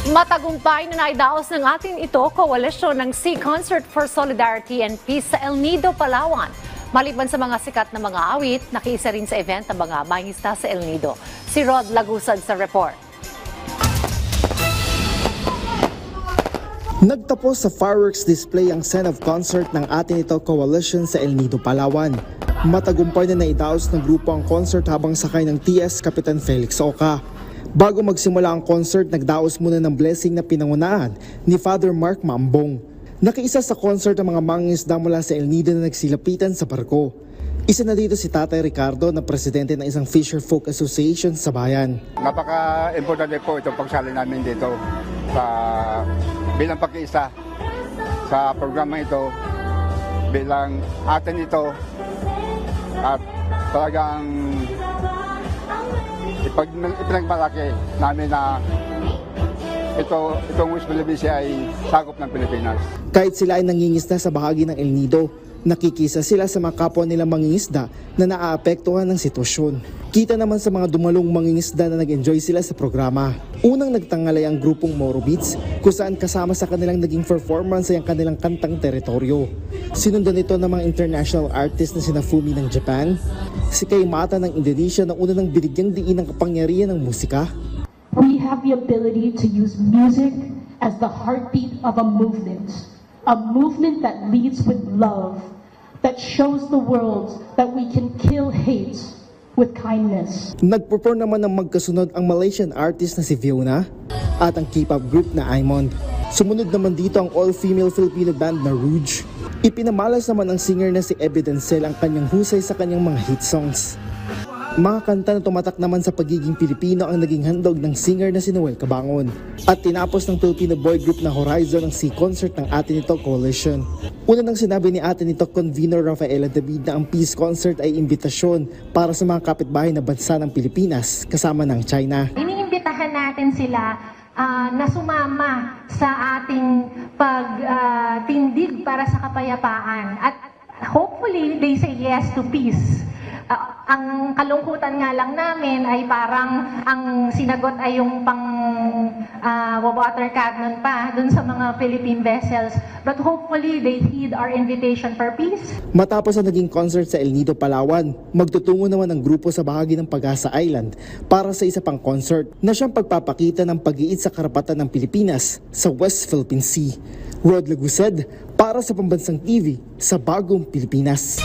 Matagumpay na naidaos ng atin ito, koalisyon ng Sea Concert for Solidarity and Peace sa El Nido, Palawan. Maliban sa mga sikat na mga awit, nakiisa rin sa event ang mga mangingisda sa El Nido. Si Rod Lagusad sa report. Nagtapos sa fireworks display ang Sen of Concert ng atin ito coalition sa El Nido, Palawan. Matagumpay na naidaos ng grupo ang concert habang sakay ng TS Kapitan Felix Oca. Bago magsimula ang concert, nagdaos muna ng blessing na pinangunahan ni Father Mark Mambong. Nakiisa sa concert ang mga mangingisda mula sa El Nido na nagsilapitan sa barko. Isa na dito si Tatay Ricardo na presidente ng isang Fisher Folk Association sa bayan. Napaka-importante po itong pagsali namin dito bilang pag-iisa sa programa ito, bilang atin ito, at talagang ipinagmalaki namin na itong West Philippines ay sakop ng Pilipinas. Kahit sila ay nangingisda sa bahagi ng El Nido, nakikisa sila sa mga kapwa nilang mangingisda na naaapektuhan ng sitwasyon. Kita naman sa mga dumalong mangingisda na nag-enjoy sila sa programa. Unang nagtangalay ang grupong Moro Beats kung saan kasama sa kanilang naging performance ay ang kanilang kantang teritoryo. Sinundan ito ng mga international artist na sina Fumi ng Japan, si Kay Mata ng Indonesia na una nang binigyang diin ang kapangyarihan ng musika. We have the ability to use music as the heartbeat of a movement that leads with love, that shows the world that we can kill hate with kindness. Nagperform naman ng magkasunod ang Malaysian artist na si Fiona at ang K-pop group na Aimond. Sumunod naman dito ang all-female Filipino band na Rouge. Ipinamalas naman ng singer na si Evidencel ang kanyang husay sa kanyang mga hit songs. Mga kanta na tumatak naman sa pagiging Pilipino ang naging handog ng singer na si Noel Cabangon. At tinapos ng Filipino boy group na Horizon ang Sea Concert ng atin ito coalition. Una nang sinabi ni atin ito convener Rafaela David na ang Peace Concert ay imbitasyon para sa mga kapitbahay na bansa ng Pilipinas kasama ng China. Iniimbitahan natin sila na sumama sa ating pagtindig para sa kapayapaan. At hopefully they say yes to peace. Ang kalungkutan nga lang namin ay parang ang sinagot ay yung pang water cannon pa dun sa mga Philippine vessels. But hopefully they heed our invitation for peace. Matapos ang naging concert sa El Nido, Palawan, magtutungo naman ang grupo sa bahagi ng Pag-asa Island para sa isa pang concert na siyang pagpapakita ng pag-iit sa karapatan ng Pilipinas sa West Philippine Sea. Rod Lagusad para sa Pambansang TV sa Bagong Pilipinas.